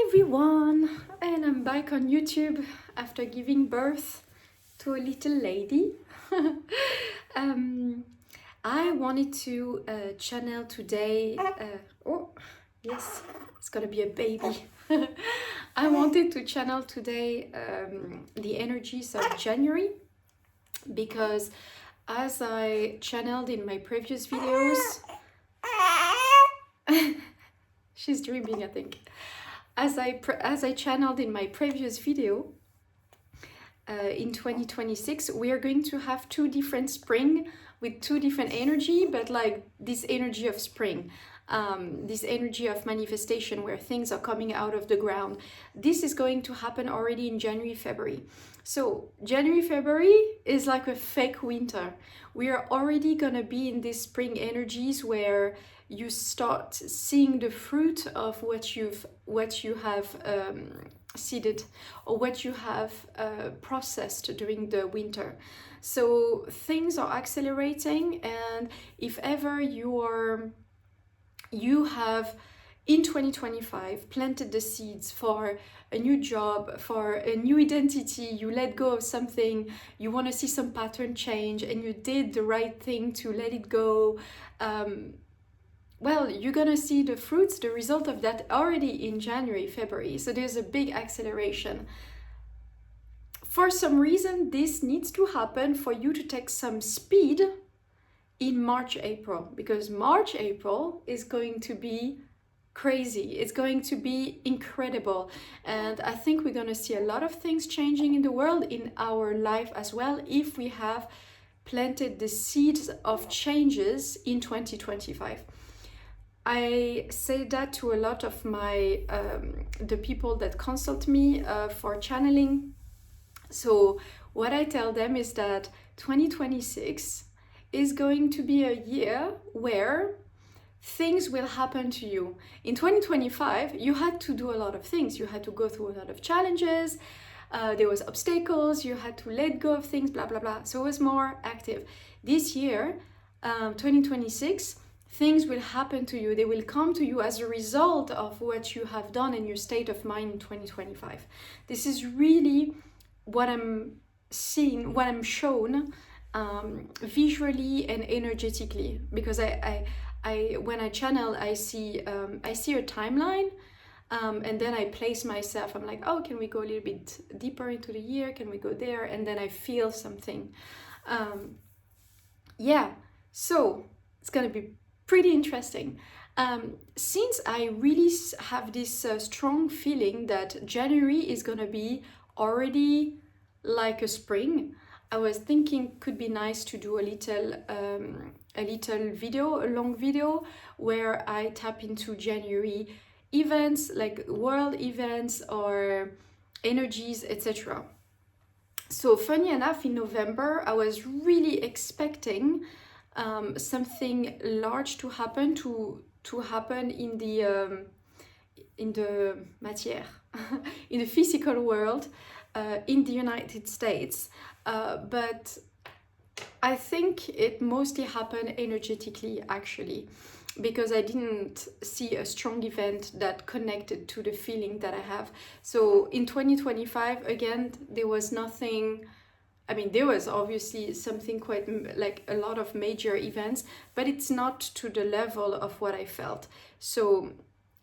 everyone, and I'm back on YouTube after giving birth to a little lady. I wanted to channel today, oh yes, it's gonna be a baby. I wanted to channel today the energies of January, because as I channeled in my previous videos, she's dreaming, I think. As I channeled in my previous video, in 2026, we are going to have two different spring with two different energy, but like this energy of spring, this energy of manifestation where things are coming out of the ground. This is going to happen already in January, February. So January, February is like a fake winter. We are already gonna be in these spring energies where you start seeing the fruit of what you have seeded, or what you have processed during the winter. So things are accelerating, and if ever you have in 2025 planted the seeds for a new job, for a new identity, you let go of something, you want to see some pattern change, and you did the right thing to let it go, well, you're gonna see the fruits, the result of that already in January, February. So there's a big acceleration. For some reason, this needs to happen for you to take some speed in March, April, because March, April is going to be crazy. It's going to be incredible. And I think we're gonna see a lot of things changing in the world, in our life as well, if we have planted the seeds of changes in 2025. I say that to a lot of my the people that consult me for channeling. So what I tell them is that 2026 is going to be a year where things will happen to you. In 2025, you had to do a lot of things. You had to go through a lot of challenges. There was obstacles. You had to let go of things, blah, blah, blah. So it was more active. This year, 2026, things will happen to you. They will come to you as a result of what you have done in your state of mind in 2025. This is really what I'm seeing, what I'm shown visually and energetically. Because I when I channel, I see a timeline, and then I place myself. I'm like, oh, can we go a little bit deeper into the year? Can we go there? And then I feel something. Yeah, so it's gonna be pretty interesting. Since I really have this strong feeling that January is gonna be already like a spring, I was thinking could be nice to do a little video, a long video, where I tap into January events, like world events or energies, etc. So funny enough, in November, I was really expecting something large to happen in the matière, in the physical world, in the United States, but I think it mostly happened energetically, actually, because I didn't see a strong event that connected to the feeling that I have. So in 2025, again, there was nothing. I mean, there was obviously something quite like a lot of major events, but it's not to the level of what I felt. So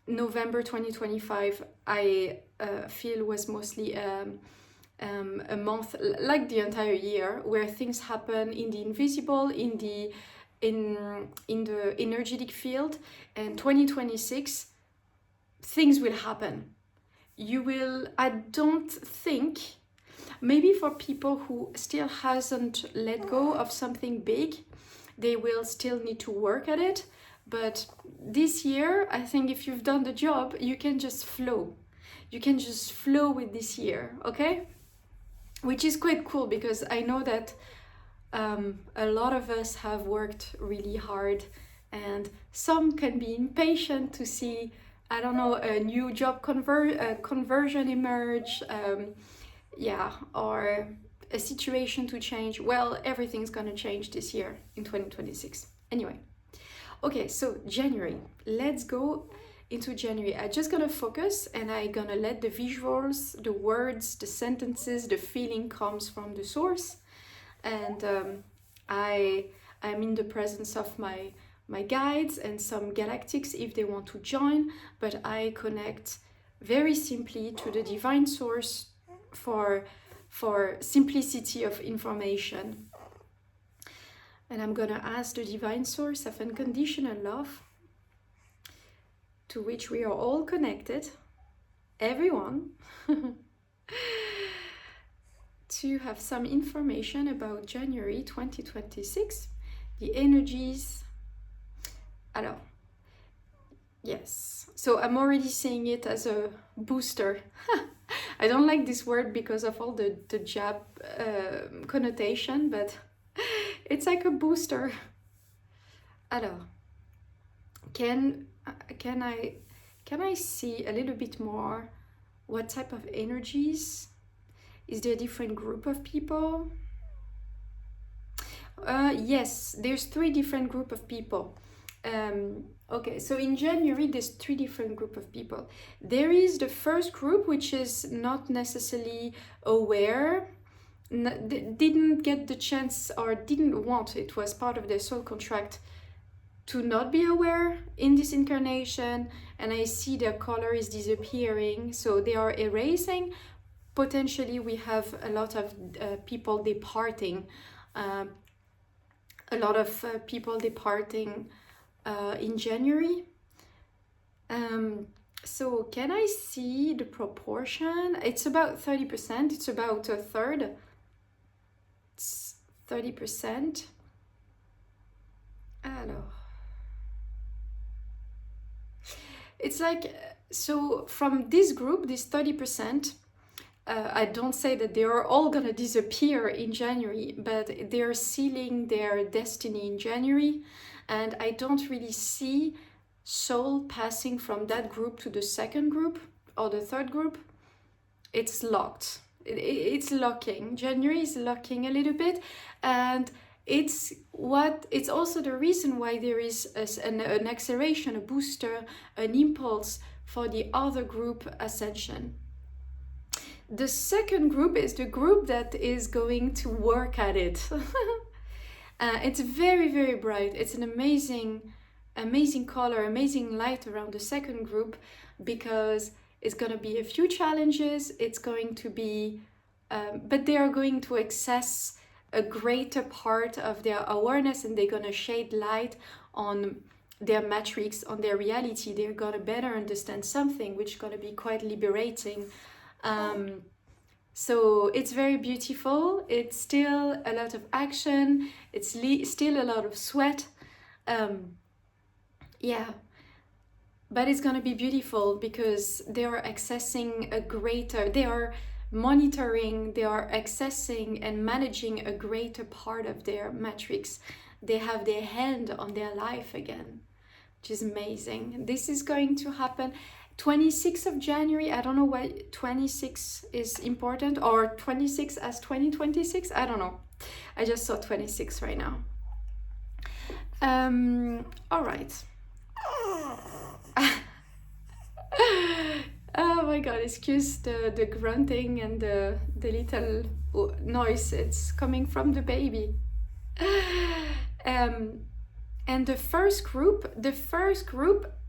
November 2025, I feel was mostly a month, like the entire year, where things happen in the invisible, in the energetic field. And 2026, things will happen. I don't think, maybe for people who still hasn't let go of something big, they will still need to work at it. But this year, I think if you've done the job, you can just flow. You can just flow with this year, okay? Which is quite cool, because I know that a lot of us have worked really hard, and some can be impatient to see, I don't know, a new job conversion emerge, or a situation to change. Well, everything's gonna change this year in 2026. Anyway, okay, so January, let's go into January, I'm just gonna focus and I'm gonna let the visuals, the words, the sentences, the feeling comes from the source. And I'm in the presence of my guides and some galactics if they want to join, but I connect very simply to the divine source for simplicity of information. And I'm gonna ask the divine source of unconditional love, to which we are all connected, everyone, to have some information about January 2026, the energies. Alors, yes, so I'm already saying it as a booster. I don't like this word because of all the jab connotation, but it's like a booster. Alors, can I see a little bit more what type of energies? Is there a different group of people? Yes, there's 3 different group of people. Okay, so in January there's 3 different group of people. There is the first group, which is not necessarily aware, didn't get the chance or didn't want, it was part of their soul contract to not be aware in this incarnation, and I see their color is disappearing, so they are erasing. Potentially we have a lot of people departing, a lot of people departing in January. So can I see the proportion? It's about 30%, it's about a third. It's 30%. Alors. It's like, so from this group, this 30%, I don't say that they are all gonna disappear in January, but they're sealing their destiny in January, and I don't really see soul passing from that group to the second group or the third group. It's locked. It's locking. January is locking a little bit, and it's also the reason why there is an acceleration, a booster, an impulse for the other group ascension. The second group is the group that is going to work at it. It's very, very bright. It's an amazing color, amazing light around the second group, because it's going to be a few challenges. It's going to be, but they are going to access a greater part of their awareness, and they're going to shed light on their matrix, on their reality. They're going to better understand something, which is going to be quite liberating. So it's very beautiful. It's still a lot of action. It's still a lot of sweat. Yeah, but it's going to be beautiful because they are accessing they are monitoring, they are accessing and managing a greater part of their matrix. They have their hand on their life again, which is amazing. This is going to happen 26th of January. I don't know why 26 is important, or 26 as 2026. I don't know. I just saw 26 right now. All right. Oh my god, excuse the grunting and the little noise. It's coming from the baby. And the first group,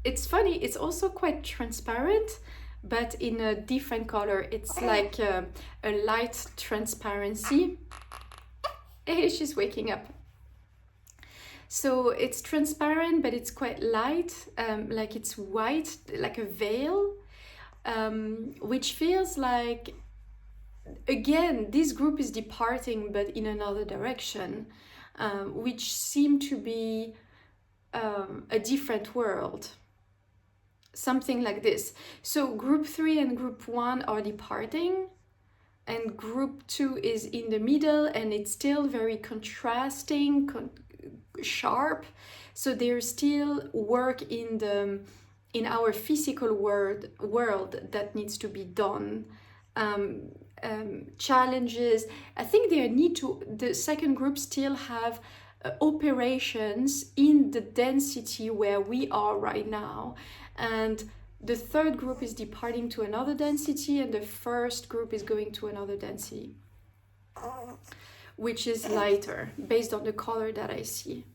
it's funny, it's also quite transparent, but in a different color. It's like a light transparency. Hey, she's waking up. So it's transparent, but it's quite light, like it's white, like a veil, which feels like, again, this group is departing, but in another direction, which seem to be a different world. Something like this. So group 3 and group 1 are departing, and group 2 is in the middle, and it's still very contrasting, sharp. So there's still work in our physical world that needs to be done. Challenges. I think the second group still have operations in the density where we are right now. And the third group is departing to another density, and the first group is going to another density, which is lighter based on the color that I see.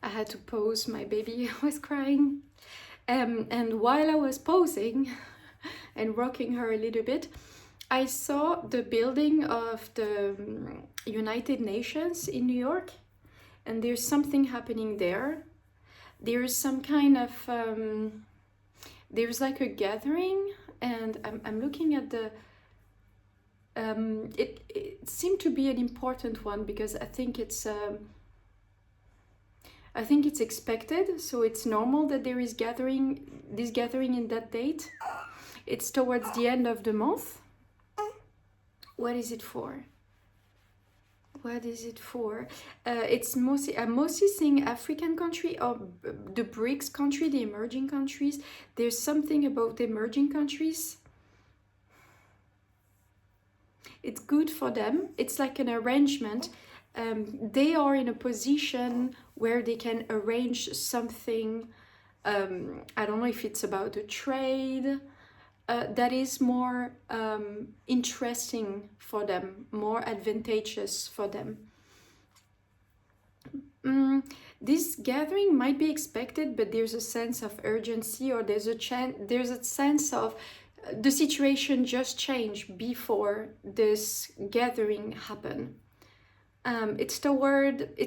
I had to pause, my baby was crying. And while I was pausing and rocking her a little bit, I saw the building of the United Nations in New York, and there's something happening there. There's some kind of, there's like a gathering, and I'm looking at the, it seemed to be an important one because I think it's expected, so it's normal that there is this gathering in that date. It's towards the end of the month. What is it for? What is it for? It's mostly, I'm mostly seeing African country or the BRICS country, the emerging countries. There's something about the emerging countries. It's good for them. It's like an arrangement. They are in a position where they can arrange something. I don't know if it's about a trade that is more interesting for them, more advantageous for them. This gathering might be expected, but there's a sense of urgency, or there's a sense of the situation just changed before this gathering happened. It's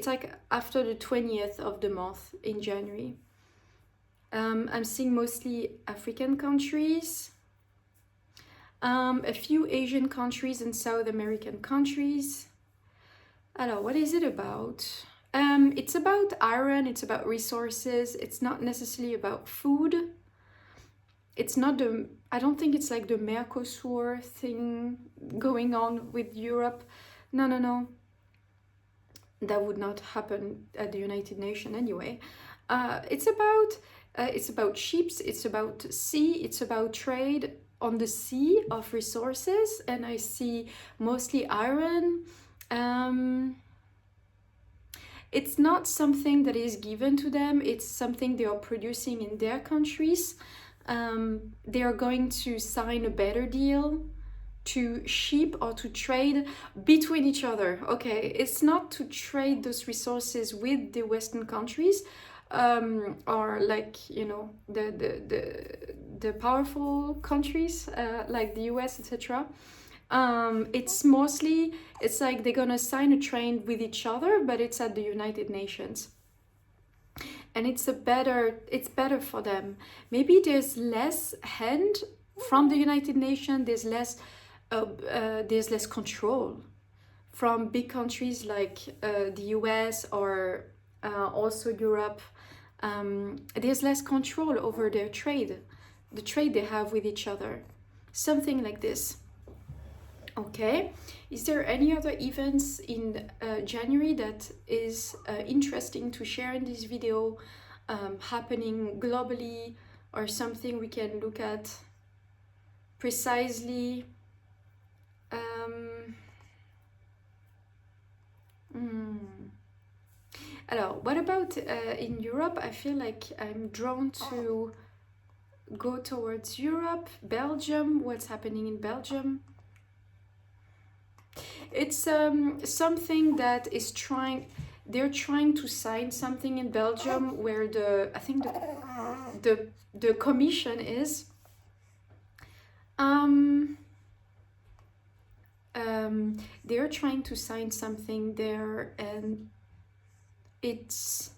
like after the 20th of the month in January. I'm seeing mostly African countries, a few Asian countries and South American countries. Alors, what is it about? It's about iron, it's about resources, it's not necessarily about food. It's not I don't think it's like the Mercosur thing going on with Europe. No. That would not happen at the United Nations anyway. It's about ships, it's about sea, it's about trade on the sea of resources, and I see mostly iron. It's not something that is given to them, it's something they are producing in their countries. They are going to sign a better deal to ship or to trade between each other. Okay, it's not to trade those resources with the Western countries, or like, you know, the powerful countries like the US, etc. It's like they're gonna sign a trade with each other, but it's at the United Nations. And it's better for them. Maybe there's less hand from the United Nations, there's less control from big countries like the US or also Europe. There's less control over their trade, the trade they have with each other. Something like this. Okay, is there any other events in January that is interesting to share in this video, happening globally, or something we can look at precisely? Alors, what about in Europe? I feel like I'm drawn to go towards Europe, Belgium. What's happening in Belgium? It's something that is they're trying to sign something in Belgium where I think the commission is. They're trying to sign something there, and it's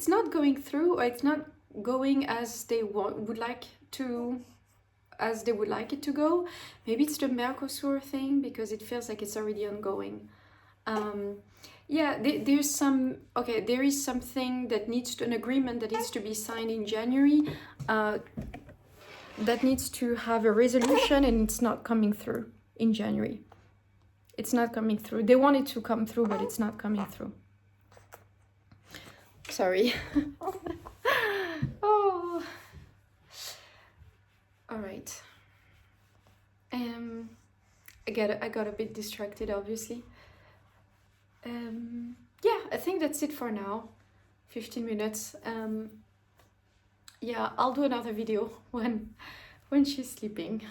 not going through, or it's not going as they would like it to go. Maybe it's the Mercosur thing, because it feels like it's already ongoing. Yeah, there is something that an agreement that needs to be signed in January, that needs to have a resolution, and it's not coming through in January. It's not coming through. They want it to come through, but it's not coming through. Sorry. Oh. All right. I got a bit distracted, obviously. Yeah, I think that's it for now. 15 minutes. Yeah, I'll do another video when she's sleeping.